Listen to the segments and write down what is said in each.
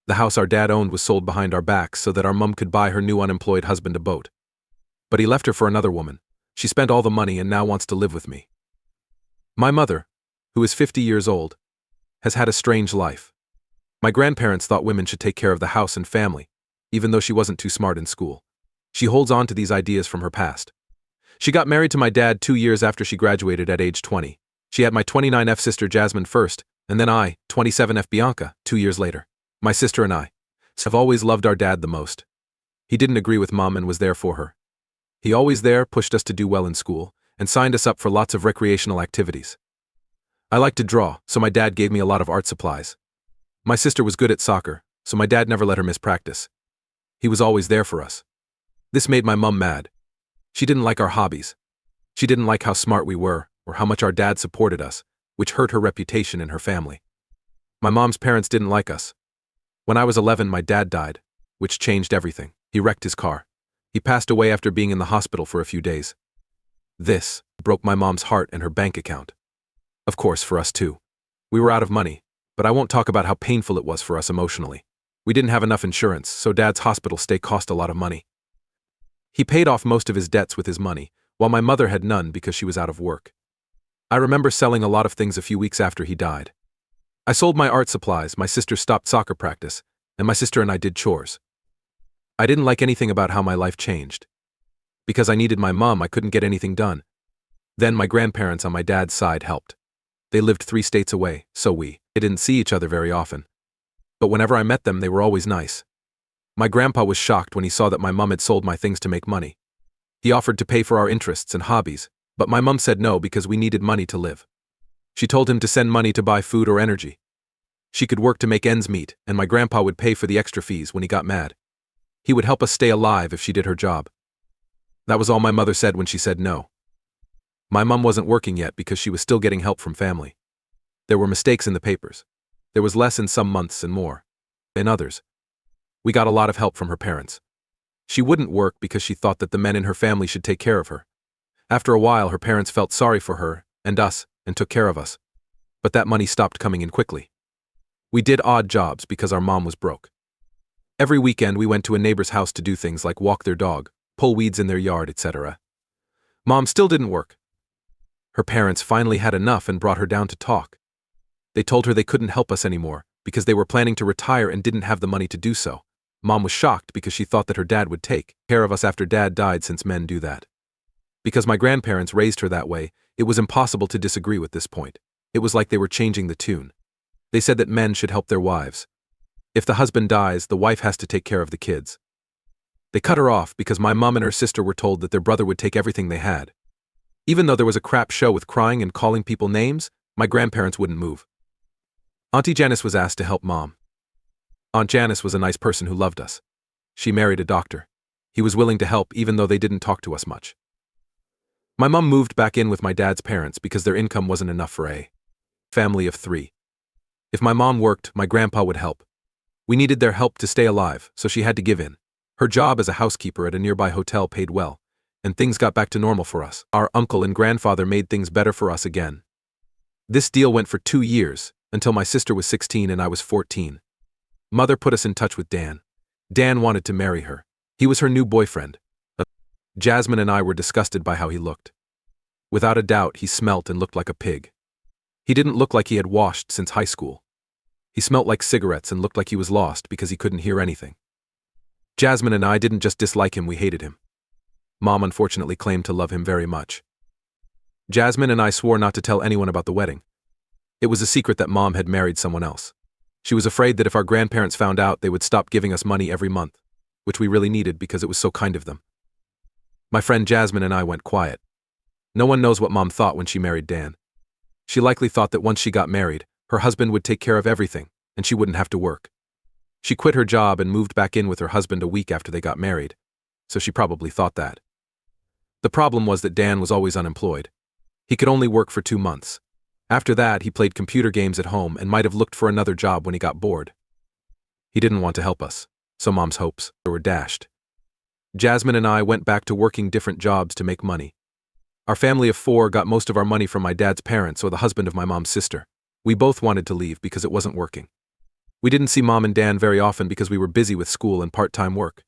The house our dad owned was sold behind our backs so that our mum could buy her new unemployed husband a boat. But he left her for another woman. She spent all the money and now wants to live with me. My mother, who is 50 years old, has had a strange life. My grandparents thought women should take care of the house and family, even though she wasn't too smart in school. She holds on to these ideas from her past. She got married to my dad 2 years after she graduated at age 20. She had my 29F sister Jasmine first, and then I, 27F Bianca, 2 years later. My sister and I have always loved our dad the most. He didn't agree with Mom and was there for her. He always there pushed us to do well in school and signed us up for lots of recreational activities. I liked to draw, so my dad gave me a lot of art supplies. My sister was good at soccer, so my dad never let her miss practice. He was always there for us. This made my mum mad. She didn't like our hobbies. She didn't like how smart we were or how much our dad supported us, which hurt her reputation in her family. My mom's parents didn't like us. When I was 11, my dad died, which changed everything. He wrecked his car. He passed away after being in the hospital for a few days. This broke my mom's heart and her bank account. Of course, for us too. We were out of money, but I won't talk about how painful it was for us emotionally. We didn't have enough insurance, so Dad's hospital stay cost a lot of money. He paid off most of his debts with his money, while my mother had none because she was out of work. I remember selling a lot of things a few weeks after he died. I sold my art supplies, my sister stopped soccer practice, and my sister and I did chores. I didn't like anything about how my life changed. Because I needed my mom, I couldn't get anything done. Then my grandparents on my dad's side helped. They lived 3 states away, so we didn't see each other very often. But whenever I met them, they were always nice. My grandpa was shocked when he saw that my mom had sold my things to make money. He offered to pay for our interests and hobbies, but my mom said no because we needed money to live. She told him to send money to buy food or energy. She could work to make ends meet, and my grandpa would pay for the extra fees when he got mad. He would help us stay alive if she did her job. That was all my mother said when she said no. My mom wasn't working yet because she was still getting help from family. There were mistakes in the papers. There was less in some months and more in others. We got a lot of help from her parents. She wouldn't work because she thought that the men in her family should take care of her. After a while, her parents felt sorry for her and us and took care of us. But that money stopped coming in quickly. We did odd jobs because our mom was broke. Every weekend we went to a neighbor's house to do things like walk their dog, pull weeds in their yard, etc. Mom still didn't work. Her parents finally had enough and brought her down to talk. They told her they couldn't help us anymore because they were planning to retire and didn't have the money to do so. Mom was shocked because she thought that her dad would take care of us after Dad died, since men do that. Because my grandparents raised her that way, it was impossible to disagree with this point. It was like they were changing the tune. They said that men should help their wives. If the husband dies, the wife has to take care of the kids. They cut her off because my mom and her sister were told that their brother would take everything they had. Even though there was a crap show with crying and calling people names, my grandparents wouldn't move. Auntie Janice was asked to help Mom. Aunt Janice was a nice person who loved us. She married a doctor. He was willing to help even though they didn't talk to us much. My mom moved back in with my dad's parents because their income wasn't enough for a family of 3. If my mom worked, my grandpa would help. We needed their help to stay alive, so she had to give in. Her job as a housekeeper at a nearby hotel paid well, and things got back to normal for us. Our uncle and grandfather made things better for us again. This deal went for 2 years, until my sister was 16 and I was 14. Mother put us in touch with Dan. Dan wanted to marry her. He was her new boyfriend. Jasmine and I were disgusted by how he looked. Without a doubt, he smelt and looked like a pig. He didn't look like he had washed since high school. He smelt like cigarettes and looked like he was lost because he couldn't hear anything. Jasmine and I didn't just dislike him, we hated him. Mom unfortunately claimed to love him very much. Jasmine and I swore not to tell anyone about the wedding. It was a secret that Mom had married someone else. She was afraid that if our grandparents found out, they would stop giving us money every month, which we really needed because it was so kind of them. My friend Jasmine and I went quiet. No one knows what Mom thought when she married Dan. She likely thought that once she got married, her husband would take care of everything, and she wouldn't have to work. She quit her job and moved back in with her husband a week after they got married, so she probably thought that. The problem was that Dan was always unemployed. He could only work for 2 months. After that, he played computer games at home and might have looked for another job when he got bored. He didn't want to help us, so Mom's hopes were dashed. Jasmine and I went back to working different jobs to make money. Our family of 4 got most of our money from my dad's parents or the husband of my mom's sister. We both wanted to leave because it wasn't working. We didn't see Mom and Dan very often because we were busy with school and part-time work.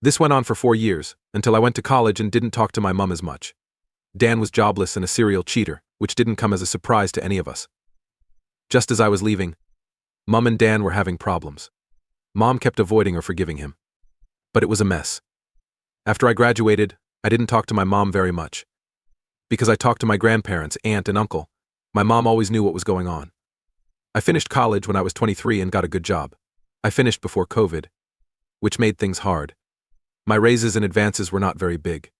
This went on for 4 years, until I went to college and didn't talk to my mom as much. Dan was jobless and a serial cheater, which didn't come as a surprise to any of us. Just as I was leaving, Mom and Dan were having problems. Mom kept avoiding or forgiving him. But it was a mess. After I graduated, I didn't talk to my mom very much. Because I talked to my grandparents, aunt and uncle, my mom always knew what was going on. I finished college when I was 23 and got a good job. I finished before COVID, which made things hard. My raises and advances were not very big.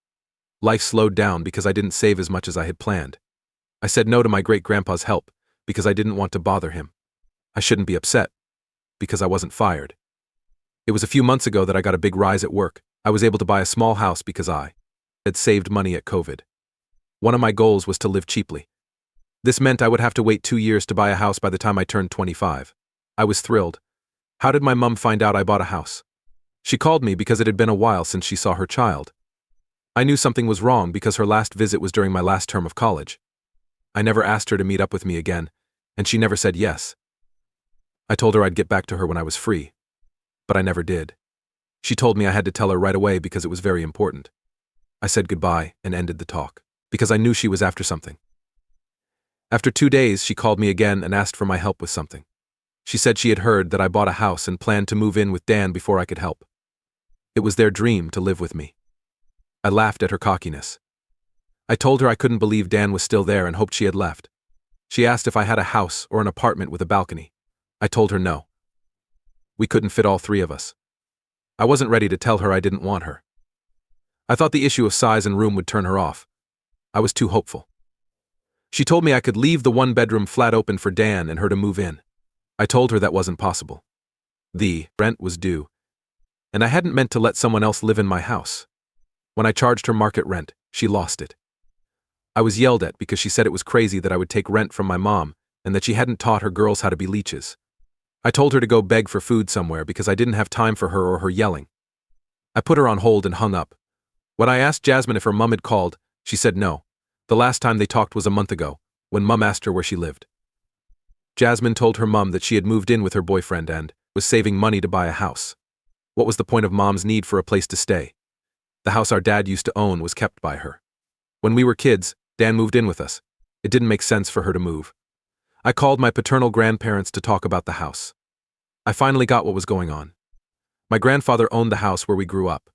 Life slowed down because I didn't save as much as I had planned. I said no to my great-grandpa's help because I didn't want to bother him. I shouldn't be upset because I wasn't fired. It was a few months ago that I got a big rise at work. I was able to buy a small house because I had saved money at COVID. One of my goals was to live cheaply. This meant I would have to wait 2 years to buy a house by the time I turned 25. I was thrilled. How did my mom find out I bought a house? She called me because it had been a while since she saw her child. I knew something was wrong because her last visit was during my last term of college. I never asked her to meet up with me again, and she never said yes. I told her I'd get back to her when I was free, but I never did. She told me I had to tell her right away because it was very important. I said goodbye and ended the talk, because I knew she was after something. After 2 days, she called me again and asked for my help with something. She said she had heard that I bought a house and planned to move in with Dan before I could help. It was their dream to live with me. I laughed at her cockiness. I told her I couldn't believe Dan was still there and hoped she had left. She asked if I had a house or an apartment with a balcony. I told her no. We couldn't fit all 3 of us. I wasn't ready to tell her I didn't want her. I thought the issue of size and room would turn her off. I was too hopeful. She told me I could leave the 1-bedroom flat open for Dan and her to move in. I told her that wasn't possible. The rent was due, and I hadn't meant to let someone else live in my house. When I charged her market rent, she lost it. I was yelled at because she said it was crazy that I would take rent from my mom and that she hadn't taught her girls how to be leeches. I told her to go beg for food somewhere because I didn't have time for her or her yelling. I put her on hold and hung up. When I asked Jasmine if her mom had called, she said no. The last time they talked was a month ago, when Mom asked her where she lived. Jasmine told her mom that she had moved in with her boyfriend and was saving money to buy a house. What was the point of Mom's need for a place to stay? The house our dad used to own was kept by her. When we were kids, Dan moved in with us. It didn't make sense for her to move. I called my paternal grandparents to talk about the house. I finally got what was going on. My grandfather owned the house where we grew up.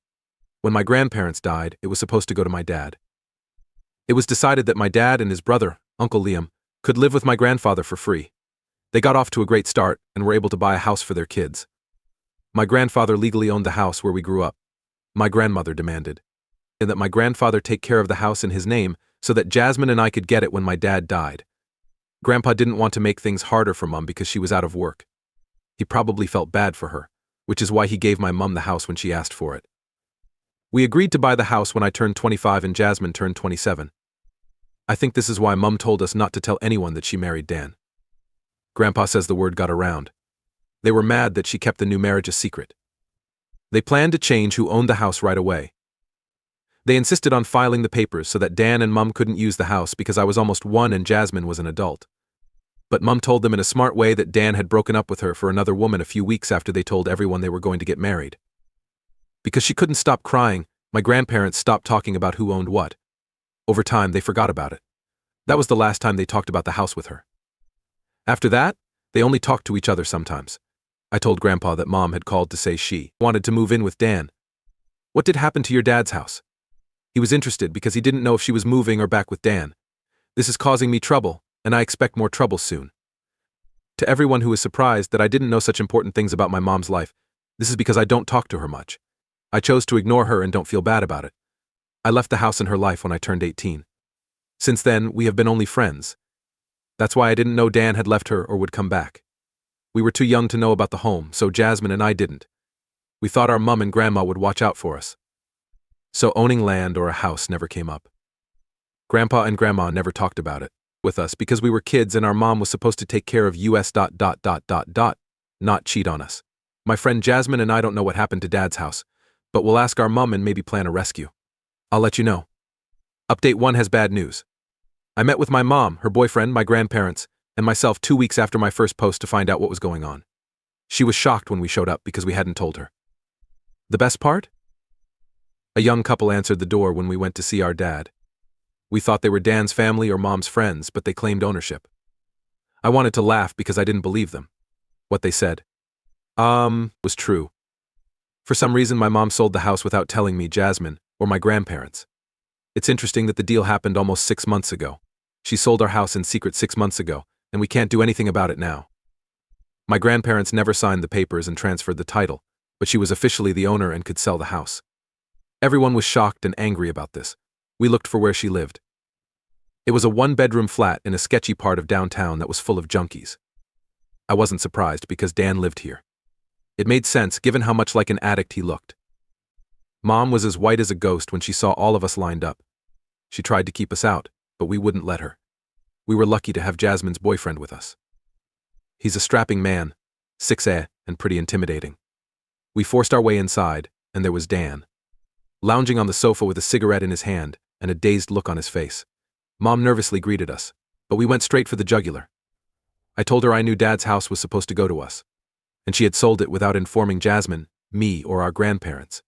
When my grandparents died, it was supposed to go to my dad. It was decided that my dad and his brother, Uncle Liam, could live with my grandfather for free. They got off to a great start and were able to buy a house for their kids. My grandfather legally owned the house where we grew up. My grandmother demanded that my grandfather take care of the house in his name so that Jasmine and I could get it when my dad died. Grandpa didn't want to make things harder for Mom because she was out of work. He probably felt bad for her, which is why he gave my mom the house when she asked for it. We agreed to buy the house when I turned 25 and Jasmine turned 27. I think this is why Mom told us not to tell anyone that she married Dan. Grandpa says the word got around. They were mad that she kept the new marriage a secret. They planned to change who owned the house right away. They insisted on filing the papers so that Dan and Mom couldn't use the house because I was almost 1 and Jasmine was an adult. But Mom told them in a smart way that Dan had broken up with her for another woman a few weeks after they told everyone they were going to get married. Because she couldn't stop crying, my grandparents stopped talking about who owned what. Over time, they forgot about it. That was the last time they talked about the house with her. After that, they only talked to each other sometimes. I told Grandpa that Mom had called to say she wanted to move in with Dan. What did happen to your dad's house? He was interested because he didn't know if she was moving or back with Dan. This is causing me trouble, and I expect more trouble soon. To everyone who is surprised that I didn't know such important things about my mom's life, this is because I don't talk to her much. I chose to ignore her and don't feel bad about it. I left the house in her life when I turned 18. Since then, we have been only friends. That's why I didn't know Dan had left her or would come back. We were too young to know about the home, so Jasmine and I didn't. We thought our mom and grandma would watch out for us. So owning land or a house never came up. Grandpa and grandma never talked about it with us because we were kids and our mom was supposed to take care of us ... not cheat on us. My friend Jasmine and I don't know what happened to Dad's house, but we'll ask our mom and maybe plan a rescue. I'll let you know. Update 1 has bad news. I met with my mom, her boyfriend, my grandparents, and myself 2 weeks after my first post to find out what was going on. She was shocked when we showed up because we hadn't told her. The best part? A young couple answered the door when we went to see our dad. We thought they were Dan's family or Mom's friends, but they claimed ownership. I wanted to laugh because I didn't believe them. What they said was true. For some reason, my mom sold the house without telling me, Jasmine, or my grandparents. It's interesting that the deal happened almost 6 months ago. She sold our house in secret 6 months ago, and we can't do anything about it now. My grandparents never signed the papers and transferred the title, but she was officially the owner and could sell the house. Everyone was shocked and angry about this. We looked for where she lived. It was a 1-bedroom flat in a sketchy part of downtown that was full of junkies. I wasn't surprised because Dan lived here. It made sense given how much like an addict he looked. Mom was as white as a ghost when she saw all of us lined up. She tried to keep us out, but we wouldn't let her. We were lucky to have Jasmine's boyfriend with us. He's a strapping man, 6'8", and pretty intimidating. We forced our way inside, and there was Dan, lounging on the sofa with a cigarette in his hand and a dazed look on his face. Mom nervously greeted us, but we went straight for the jugular. I told her I knew Dad's house was supposed to go to us, and she had sold it without informing Jasmine, me, or our grandparents.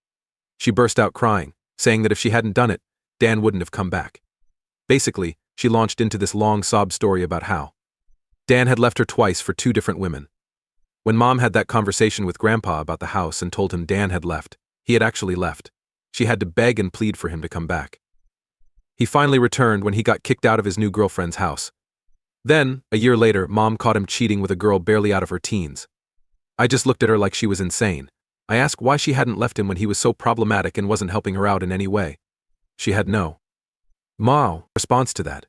She burst out crying, saying that if she hadn't done it, Dan wouldn't have come back. Basically, she launched into this long sob story about how Dan had left her twice for 2 different women. When Mom had that conversation with Grandpa about the house and told him Dan had left, he had actually left. She had to beg and plead for him to come back. He finally returned when he got kicked out of his new girlfriend's house. Then, a year later, Mom caught him cheating with a girl barely out of her teens. I just looked at her like she was insane. I asked why she hadn't left him when he was so problematic and wasn't helping her out in any way. She had no response to that.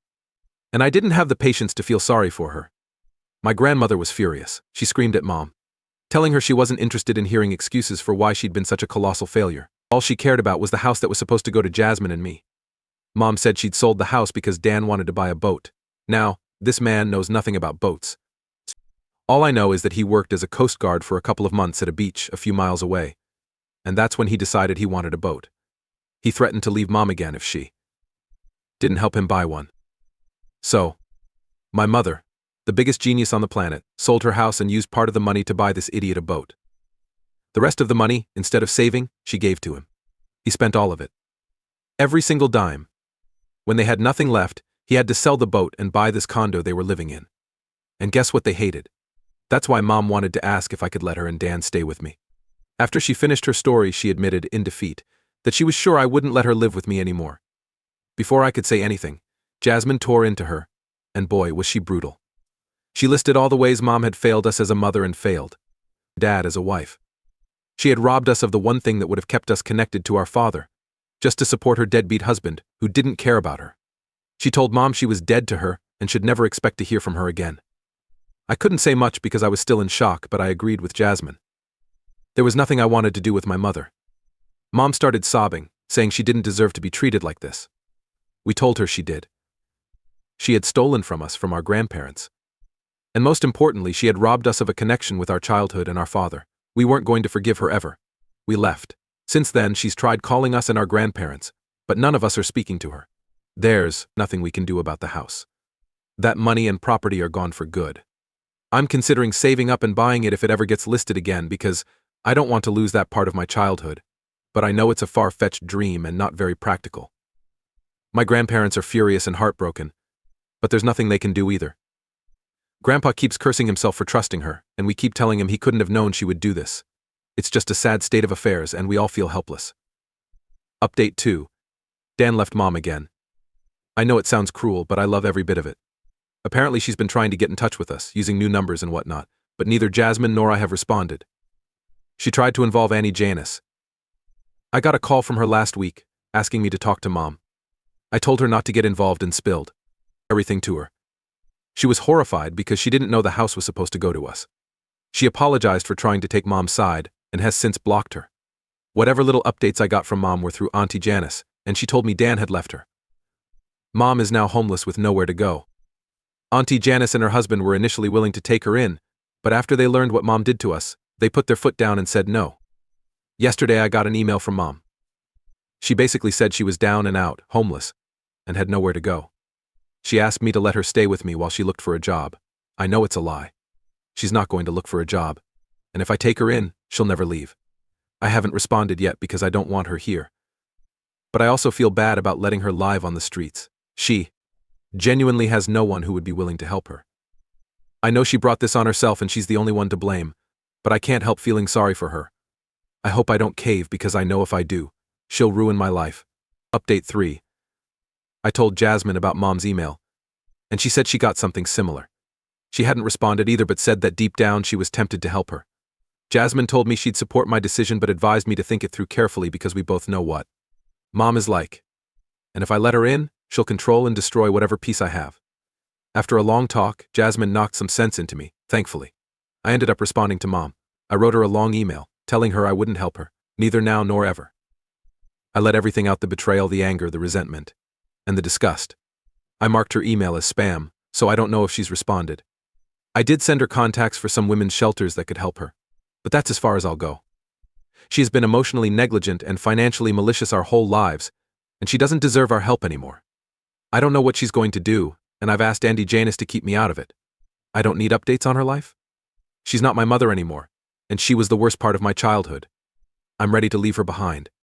And I didn't have the patience to feel sorry for her. My grandmother was furious. She screamed at Mom, telling her she wasn't interested in hearing excuses for why she'd been such a colossal failure. All she cared about was the house that was supposed to go to Jasmine and me. Mom said she'd sold the house because Dan wanted to buy a boat. Now, this man knows nothing about boats. All I know is that he worked as a coast guard for a couple of months at a beach a few miles away, and that's when he decided he wanted a boat. He threatened to leave Mom again if she didn't help him buy one. So, my mother, the biggest genius on the planet, sold her house and used part of the money to buy this idiot a boat. The rest of the money, instead of saving, she gave to him. He spent all of it. Every single dime. When they had nothing left, he had to sell the boat and buy this condo they were living in. And guess what they hated? That's why Mom wanted to ask if I could let her and Dan stay with me. After she finished her story, she admitted, in defeat, that she was sure I wouldn't let her live with me anymore. Before I could say anything, Jasmine tore into her, and boy, was she brutal. She listed all the ways Mom had failed us as a mother and failed Dad as a wife. She had robbed us of the one thing that would have kept us connected to our father, just to support her deadbeat husband, who didn't care about her. She told Mom she was dead to her and should never expect to hear from her again. I couldn't say much because I was still in shock, but I agreed with Jasmine. There was nothing I wanted to do with my mother. Mom started sobbing, saying she didn't deserve to be treated like this. We told her she did. She had stolen from us, from our grandparents. And most importantly, she had robbed us of a connection with our childhood and our father. We weren't going to forgive her ever. We left. Since then, she's tried calling us and our grandparents, but none of us are speaking to her. There's nothing we can do about the house. That money and property are gone for good. I'm considering saving up and buying it if it ever gets listed again because I don't want to lose that part of my childhood, but I know it's a far-fetched dream and not very practical. My grandparents are furious and heartbroken, but there's nothing they can do either. Grandpa keeps cursing himself for trusting her, and we keep telling him he couldn't have known she would do this. It's just a sad state of affairs, and we all feel helpless. Update 2. Dan left Mom again. I know it sounds cruel, but I love every bit of it. Apparently she's been trying to get in touch with us, using new numbers and whatnot, but neither Jasmine nor I have responded. She tried to involve Annie Janice. I got a call from her last week, asking me to talk to Mom. I told her not to get involved and spilled everything to her. She was horrified because she didn't know the house was supposed to go to us. She apologized for trying to take Mom's side and has since blocked her. Whatever little updates I got from Mom were through Auntie Janice, and she told me Dan had left her. Mom is now homeless with nowhere to go. Auntie Janice and her husband were initially willing to take her in, but after they learned what Mom did to us, they put their foot down and said no. Yesterday I got an email from Mom. She basically said she was down and out, homeless, and had nowhere to go. She asked me to let her stay with me while she looked for a job. I know it's a lie. She's not going to look for a job. and if I take her in, she'll never leave. I haven't responded yet because I don't want her here. But I also feel bad about letting her live on the streets. She genuinely has no one who would be willing to help her. I know she brought this on herself and she's the only one to blame, but I can't help feeling sorry for her. I hope I don't cave because I know if I do, she'll ruin my life. Update 3. I told Jasmine about Mom's email, and she said she got something similar. She hadn't responded either but said that deep down she was tempted to help her. Jasmine told me she'd support my decision but advised me to think it through carefully because we both know what Mom is like. And if I let her in, she'll control and destroy whatever peace I have. After a long talk, Jasmine knocked some sense into me, thankfully. I ended up responding to Mom. I wrote her a long email, telling her I wouldn't help her, neither now nor ever. I let everything out: the betrayal, the anger, the resentment, and the disgust. I marked her email as spam, so I don't know if she's responded. I did send her contacts for some women's shelters that could help her, but that's as far as I'll go. She has been emotionally negligent and financially malicious our whole lives, and she doesn't deserve our help anymore. I don't know what she's going to do, and I've asked Andy Janus to keep me out of it. I don't need updates on her life. She's not my mother anymore, and she was the worst part of my childhood. I'm ready to leave her behind.